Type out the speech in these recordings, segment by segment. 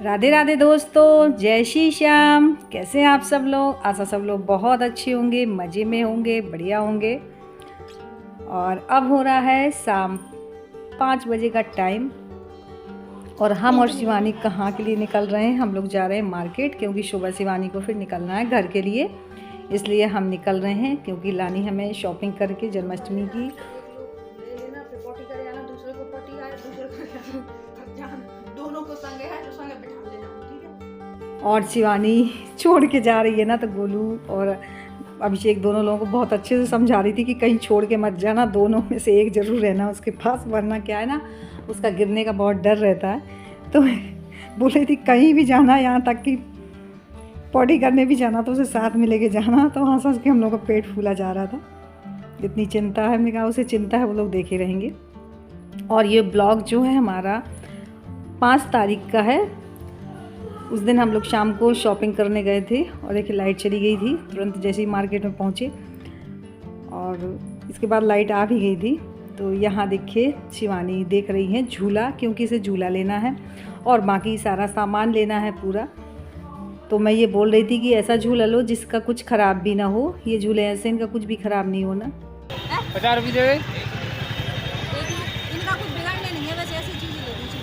राधे राधे दोस्तों, जय श्री श्याम। कैसे हैं आप सब लोग? आशा सब लोग बहुत अच्छे होंगे, मज़े में होंगे, बढ़िया होंगे। और अब हो रहा है शाम 5 बजे का टाइम और हम और शिवानी कहाँ के लिए निकल रहे हैं? हम लोग जा रहे हैं मार्केट, क्योंकि सुबह शिवानी को फिर निकलना है घर के लिए, इसलिए हम निकल रहे हैं। क्योंकि लानी हमें शॉपिंग करके जन्माष्टमी की। और शिवानी छोड़ के जा रही है ना, तो गोलू और अभिषेक दोनों लोगों को बहुत अच्छे से समझा रही थी कि कहीं छोड़ के मत जाना, दोनों में से एक ज़रूर रहना उसके पास, वरना क्या है ना, उसका गिरने का बहुत डर रहता है। तो बोले थी कहीं भी जाना, यहाँ तक कि पॉटी करने भी जाना तो उसे साथ में लेके जाना। तो वहाँ हंस के हम लोग का पेट फूला जा रहा था, इतनी चिंता है। हमने कहा उसे चिंता है, वो लोग देखे रहेंगे। और ये ब्लॉग जो है हमारा 5 तारीख का है। उस दिन हम लोग शाम को शॉपिंग करने गए थे और एक लाइट चली गई थी तुरंत जैसे ही मार्केट में पहुँचे, और इसके बाद लाइट आ भी गई थी। तो यहाँ देखिए शिवानी देख रही हैं झूला, क्योंकि इसे झूला लेना है और बाकी सारा सामान लेना है पूरा। तो मैं ये बोल रही थी कि ऐसा झूला लो जिसका कुछ ख़राब भी ना हो। ये झूले ऐसे, इनका कुछ भी ख़राब नहीं होना। 50 रुपये दे। इनका कुछ बिगड़ने नहीं है, वैसे ऐसी चीज़ें ले दीजिए।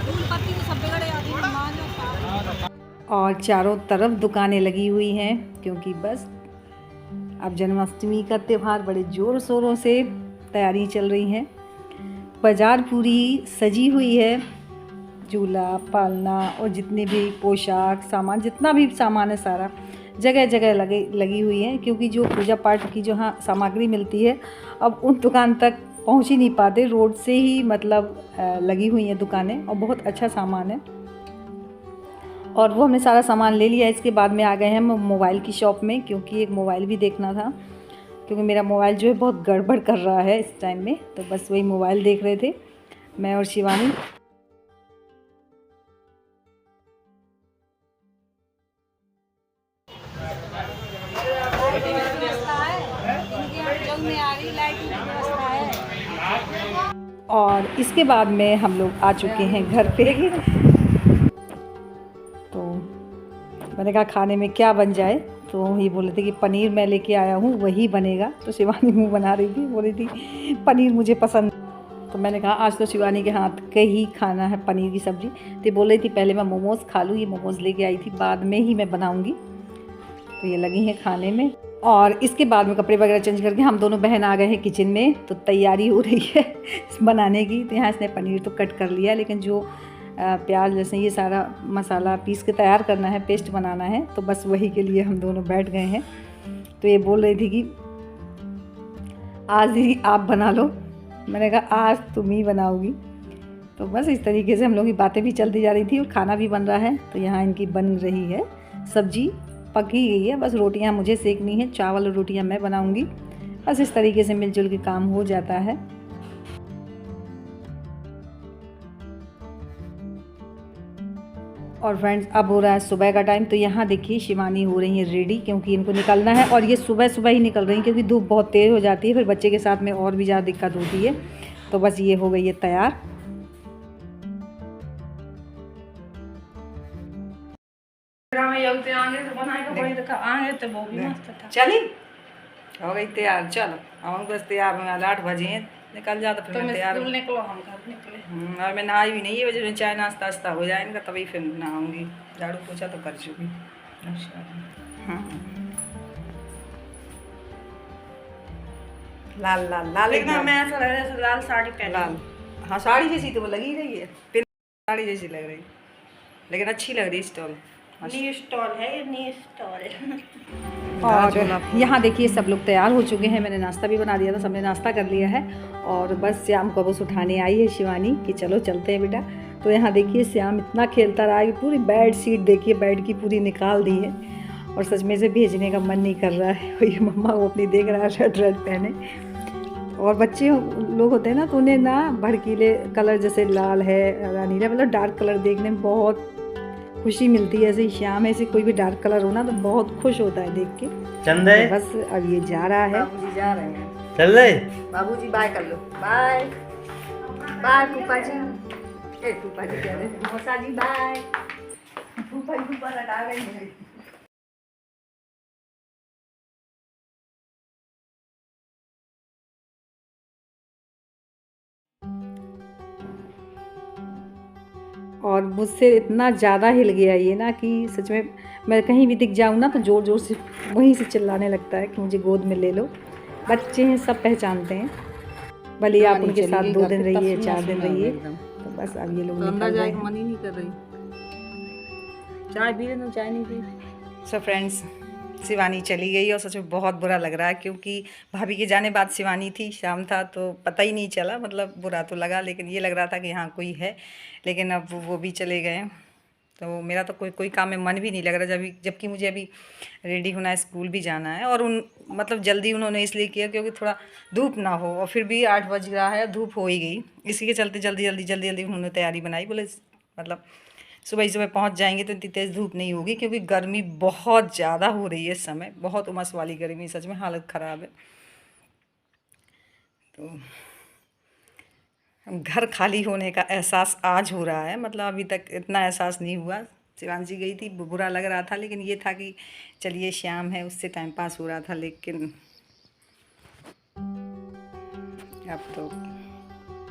फूल पत्ती तो सब बिगड़े आती हैं। और चारों तरफ दुकानें लगी हुई हैं, क्योंकि बस अब जन्माष्टमी का त्यौहार बड़े ज़ोर शोरों से तैयारी चल रही हैं। बाज़ार पूरी सजी हुई है, झूला, पालना और जितने भी पोशाक सामान, जितना भी सामान है सारा जगह जगह लगी हुई है। क्योंकि जो पूजा पाठ की जो हाँ सामग्री मिलती है, अब उन दुकान तक पहुंच ही नहीं पाते, रोड से ही मतलब लगी हुई हैं दुकानें, और बहुत अच्छा सामान है। और वो हमने सारा सामान ले लिया। इसके बाद में आ गए हैं हम मोबाइल की शॉप में, क्योंकि एक मोबाइल भी देखना था, क्योंकि मेरा मोबाइल जो है बहुत गड़बड़ कर रहा है इस टाइम में। तो बस वही मोबाइल देख रहे थे मैं और शिवानी। और इसके बाद में हम लोग आ चुके हैं घर पे। तो मैंने कहा खाने में क्या बन जाए, तो ये बोले थे कि पनीर मैं लेके आया हूँ वही बनेगा। तो शिवानी मुँह बना रही थी, बोल रही थी पनीर मुझे पसंद। तो मैंने कहा आज तो शिवानी के हाथ के ही खाना है पनीर की सब्ज़ी। तो बोल रही थी पहले मैं मोमोज़ खा लूँ, ये मोमोज़ लेके आई थी, बाद में ही मैं बनाऊँगी। तो ये लगी हैं खाने में। और इसके बाद में कपड़े वगैरह चेंज करके हम दोनों बहन आ गए हैं किचन में। तो तैयारी हो रही है बनाने की। तो यहाँ इसने पनीर तो कट कर लिया, लेकिन जो प्याज लहसुन ये सारा मसाला पीस के तैयार करना है, पेस्ट बनाना है, तो बस वही के लिए हम दोनों बैठ गए हैं। तो ये बोल रही थी कि आज ही आप बना लो। मैंने कहा आज तुम ही बनाओगी। तो बस इस तरीके से हम लोग की बातें भी चलती जा रही थी और खाना भी बन रहा है। तो यहाँ इनकी बन रही है सब्जी, पक ही गई है, बस रोटियाँ मुझे सेकनी है, चावल और रोटियाँ मैं बनाऊँगी। बस इस तरीके से मिलजुल के काम हो जाता है। और फ्रेंड्स अब हो रहा है सुबह का टाइम। तो यहाँ देखिए शिवानी हो रही है रेडी, क्योंकि इनको निकलना है। और ये सुबह सुबह ही निकल रही हैं, क्योंकि धूप बहुत तेज़ हो जाती है, फिर बच्चे के साथ में और भी ज़्यादा दिक्कत होती है। तो बस ये हो गई है तैयार। चली हो गई तैयार, चलो हम बस तैयार होंगे। 8 बजे हैं, निकल जाता फिर मैं तैयार निकलो, हम घर निकले। और मैं नहाई भी नहीं है, वजह चाय नाश्ता वास्ता हो जाएगा तभी फिर नहाऊंगी। झाड़ू पोछा तो कर चुकी। हाँ लाल लाल लाल देखना मैं ऐसा लग रहा है जैसे लाल साड़ी पहनी। लाल, हाँ साड़ी जैसी तो वो लगी रही है, पिन साड़ी जैसी लग रही, लेकिन अच्छी लग रही स्टॉल। नी स्टॉल है, ये नी स्टॉल है। और यहाँ देखिए सब लोग तैयार हो चुके हैं। मैंने नाश्ता भी बना दिया था, सबने नाश्ता कर लिया है। और बस श्याम को बस उठाने आई है शिवानी कि चलो चलते हैं बेटा। तो यहाँ देखिए श्याम इतना खेलता रहा है कि पूरी बेड शीट देखिए बेड की पूरी निकाल दी है। और सच में से भेजने का मन नहीं कर रहा है। ये मम्मा वो अपनी देख रहा है रेड रेड पहने। और बच्चे लोग होते हैं ना, तो उन्हें ना भड़कीले कलर जैसे लाल है, नीला, मतलब डार्क कलर देखने में बहुत खुशी मिलती है। ऐसे श्याम ऐसे कोई भी डार्क कलर हो ना तो बहुत खुश होता है देख के। चंदे तो बस अब ये जा रहा है, बाबूजी जा रहे हैं। चल रहे बाबूजी बाय कर लो, बाय बाय पापा जी। फूफा जी कह रहे थे मौसा जी बाय। फूफा जी ऊपर हटा गई है। और मुझसे इतना ज़्यादा हिल गया ये ना कि सच में मैं कहीं भी दिख जाऊँ ना तो ज़ोर ज़ोर से वहीं से चिल्लाने लगता है कि मुझे गोद में ले लो। बच्चे हैं, सब पहचानते हैं, भले आप उनके साथ 2 दिन रहिए 4 दिन रहिए, तो बस अब ये लोग निकल गए। मन ही नहीं कर रही। चाय पी रहे, चाय नहीं पी। सो फ्रेंड्स, शिवानी चली गई और सच में बहुत बुरा लग रहा है क्योंकि भाभी के जाने बाद शिवानी थी, शाम था तो पता ही नहीं चला, मतलब बुरा तो लगा लेकिन ये लग रहा था कि हाँ कोई है, लेकिन अब वो भी चले गए। तो मेरा तो कोई काम में मन भी नहीं लग रहा, जबकि मुझे अभी रेडी होना है, स्कूल भी जाना है। और मतलब जल्दी उन्होंने इसलिए किया क्योंकि थोड़ा धूप ना हो, और फिर भी 8 बज रहा है, धूप हो ही गई। इसी के चलते जल्दी उन्होंने तैयारी बनाई, बोले मतलब सुबह ही सुबह पहुंच जाएंगे तो इतनी तेज़ धूप नहीं होगी, क्योंकि गर्मी बहुत ज़्यादा हो रही है इस समय, बहुत उमस वाली गर्मी, सच में हालत ख़राब है। तो घर खाली होने का एहसास आज हो रहा है, मतलब अभी तक इतना एहसास नहीं हुआ। शिवांशी गई थी, बुरा लग रहा था, लेकिन ये था कि चलिए श्याम है, उससे टाइम पास हो रहा था। लेकिन अब तो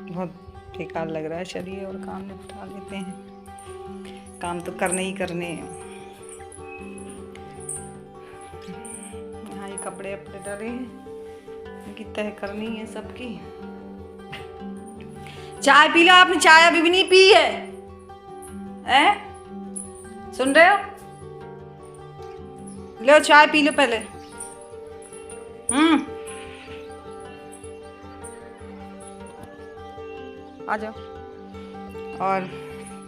बहुत बेकार लग रहा है। चलिए और काम निपटा लेते हैं, काम तो करने ही करने हैं। यहाँ ये कपड़े अपने डरे हैं, उनकी तह करनी है सबकी। चाय पी लो, आपने चाय अभी भी नहीं पी है, सुन रहे हो? लो चाय पी लो पहले। आ जाओ। और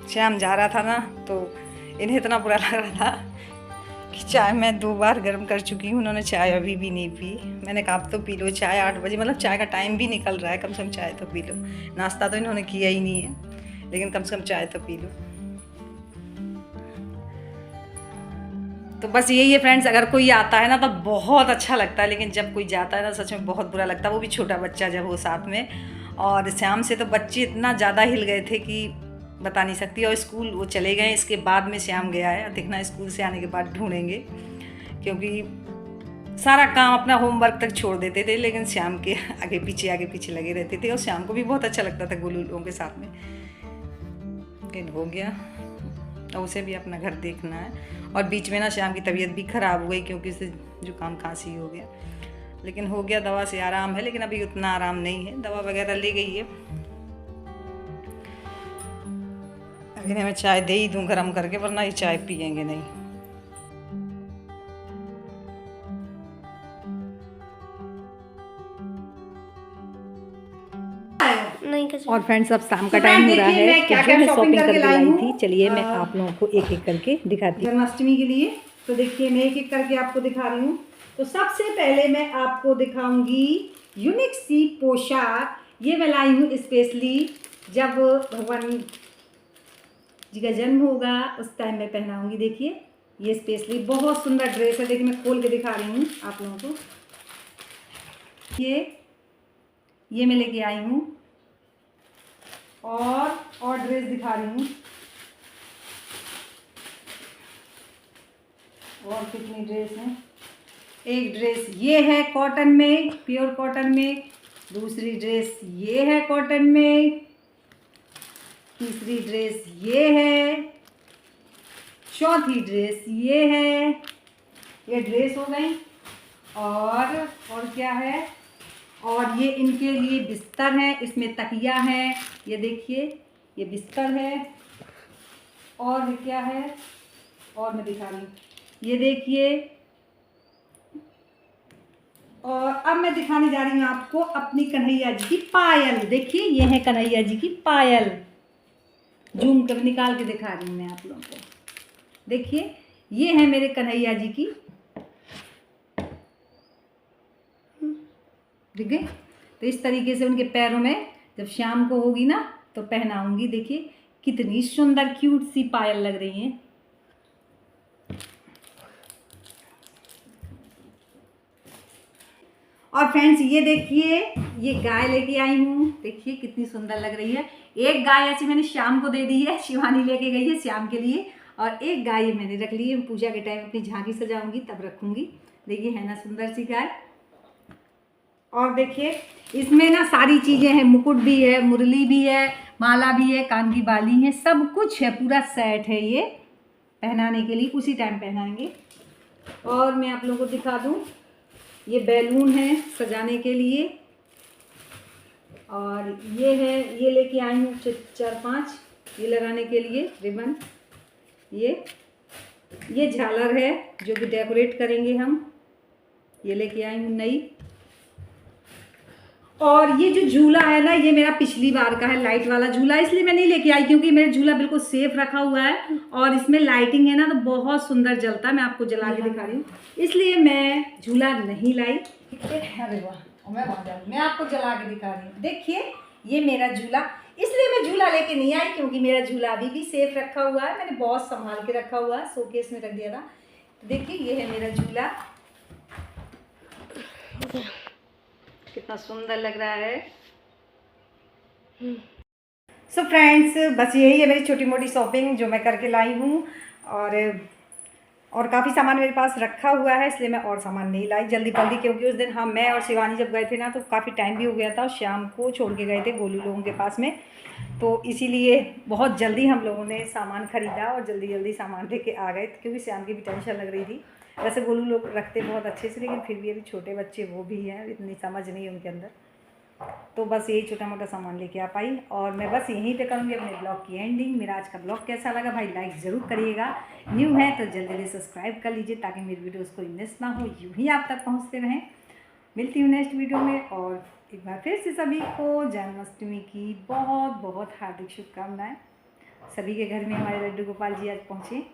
श्याम जा रहा था ना, तो इन्हें इतना बुरा लग रहा था कि चाय मैं 2 बार गर्म कर चुकी हूँ, उन्होंने चाय अभी भी नहीं पी। मैंने कहा आप तो पी लो चाय, 8 बजे, मतलब चाय का टाइम भी निकल रहा है, कम से कम चाय तो पी लो। नाश्ता तो इन्होंने किया ही नहीं है, लेकिन कम से कम चाय तो पी लो। तो बस यही है फ्रेंड्स, अगर कोई आता है ना तो बहुत अच्छा लगता है, लेकिन जब कोई जाता है ना सच में बहुत बुरा लगता है, वो भी छोटा बच्चा जब हो साथ में। और श्याम से तो बच्चे इतना ज़्यादा हिल गए थे कि बता नहीं सकती। और स्कूल वो चले गए, इसके बाद में श्याम गया है, देखना स्कूल से आने के बाद ढूंढेंगे, क्योंकि सारा काम अपना होमवर्क तक छोड़ देते थे, लेकिन श्याम के आगे पीछे लगे रहते थे। और श्याम को भी बहुत अच्छा लगता था गोलू लोगों के साथ में, लेकिन हो गया, और उसे भी अपना घर देखना है। और बीच में ना श्याम की तबीयत भी ख़राब हो गई, क्योंकि उसे जुकाम खांसी हो गया, लेकिन हो गया, दवा से आराम है, लेकिन अभी उतना आराम नहीं है, दवा वगैरह ले गई है। अभी मैं चाय दे ही दूँ गर्म करके, वरना ये चाय पियेंगे नहीं। और फ्रेंड्स, अब शाम का टाइम हो रहा है, तो जो मैं शॉपिंग करके लाई थी, चलिए मैं आप लोगों को एक एक करके दिखाती हूँ जन्माष्टमी के लिए। तो देखिए मैं एक एक करके आपको दिखा रही हूँ। तो सबसे पहले मैं आपको दिखाऊंगी यूनिक सी पोशाक। ये मैं लाई हूँ स्पेशली, जब भगवान जी का जन्म होगा उस टाइम में पहनाऊंगी। देखिए ये स्पेशली बहुत सुंदर ड्रेस है। देखिए मैं खोल के दिखा रही हूँ आप लोगों को। ये मैं लेके आई हूँ, और ड्रेस दिखा रही हूँ। और कितनी ड्रेस हैं। एक ड्रेस ये है कॉटन में, प्योर कॉटन में। दूसरी ड्रेस ये है कॉटन में। तीसरी ड्रेस ये है। चौथी ड्रेस ये है। ये ड्रेस हो गई। और क्या है, और ये इनके लिए बिस्तर है, इसमें तकिया है। ये देखिए ये बिस्तर है। और क्या है, और मैं दिखा रही हूँ, ये देखिए। और अब मैं दिखाने जा रही हूँ आपको अपनी कन्हैया जी की पायल। देखिए ये है कन्हैया जी की पायल, जूम कर निकाल के दिखा रही हूँ मैं आप लोगों को। देखिए ये है मेरे कन्हैया जी की, ठीक है। तो इस तरीके से उनके पैरों में जब शाम को होगी ना तो पहनाऊंगी। देखिए कितनी सुंदर क्यूट सी पायल लग रही हैं। और फ्रेंड्स ये देखिए, ये गाय लेके आई हूँ, देखिए कितनी सुंदर लग रही है। एक गाय ऐसी मैंने शाम को दे दी है, शिवानी लेके गई है शाम के लिए, और एक गाय मैंने रख ली है, पूजा के टाइम अपनी झांकी सजाऊंगी तब रखूंगी। देखिए है ना सुंदर सी गाय। और देखिए इसमें ना सारी चीज़ें हैं, मुकुट भी है, मुरली भी है, माला भी है, कान की बाली है, सब कुछ है, पूरा सेट है ये पहनाने के लिए, उसी टाइम पहनाएंगे। और मैं आप लोगों को दिखा दूँ, ये बैलून है सजाने के लिए, और ये है, ये लेके आई हूँ 4-5 ये लगाने के लिए रिबन। ये झालर है जो कि डेकोरेट करेंगे हम, ये लेके आई हूँ नई। और ये जो झूला है ना, ये मेरा पिछली बार का है, लाइट वाला झूला, इसलिए मैं नहीं लेके आई क्योंकि मेरा झूला बिल्कुल सेफ रखा हुआ है, और इसमें लाइटिंग है ना तो बहुत सुंदर जलता है। मैं आपको जला के दिखा रही हूँ, इसलिए मैं झूला नहीं लाई। अरे वाह, मैं आपको जला के दिखा रही हूँ। देखिए ये मेरा झूला, इसलिए मैं झूला लेके नहीं आई क्योंकि मेरा झूला अभी भी सेफ रखा हुआ है, मैंने बहुत संभाल के रखा हुआ है, शोकेस में रख दिया था। तो देखिए ये है मेरा झूला, कितना सुंदर लग रहा है। सो फ्रेंड्स बस यही है मेरी छोटी मोटी शॉपिंग जो मैं करके लाई हूँ, और काफ़ी सामान मेरे पास रखा हुआ है, इसलिए मैं और सामान नहीं लाई जल्दी क्योंकि उस दिन हम, मैं और शिवानी जब गए थे ना तो काफ़ी टाइम भी हो गया था, और शाम को छोड़ के गए थे गोलू लोगों के पास में, तो इसीलिए बहुत जल्दी हम लोगों ने सामान ख़रीदा और जल्दी सामान लेके आ गए, क्योंकि शाम की भी टेंशन लग रही थी। वैसे गोलू लोग रखते बहुत अच्छे से, लेकिन फिर भी अभी छोटे बच्चे वो भी हैं, इतनी समझ नहीं है उनके अंदर, तो बस यही छोटा मोटा सामान लेके आ पाई। और मैं बस यहीं पे करूँगी अपने ब्लॉग की एंडिंग। मेरा आज का ब्लॉग कैसा लगा भाई लाइक ज़रूर करिएगा, न्यू है तो जल्दी सब्सक्राइब कर लीजिए ताकि मेरी वीडियोस कोई मिस ना हो, यूँ ही आप तक पहुँचते रहें। मिलती हूँ नेक्स्ट वीडियो में, और एक बार फिर से सभी को जन्माष्टमी की बहुत बहुत हार्दिक शुभकामनाएँ। सभी के घर में हमारे लड्डू गोपाल जी आज पहुँचे।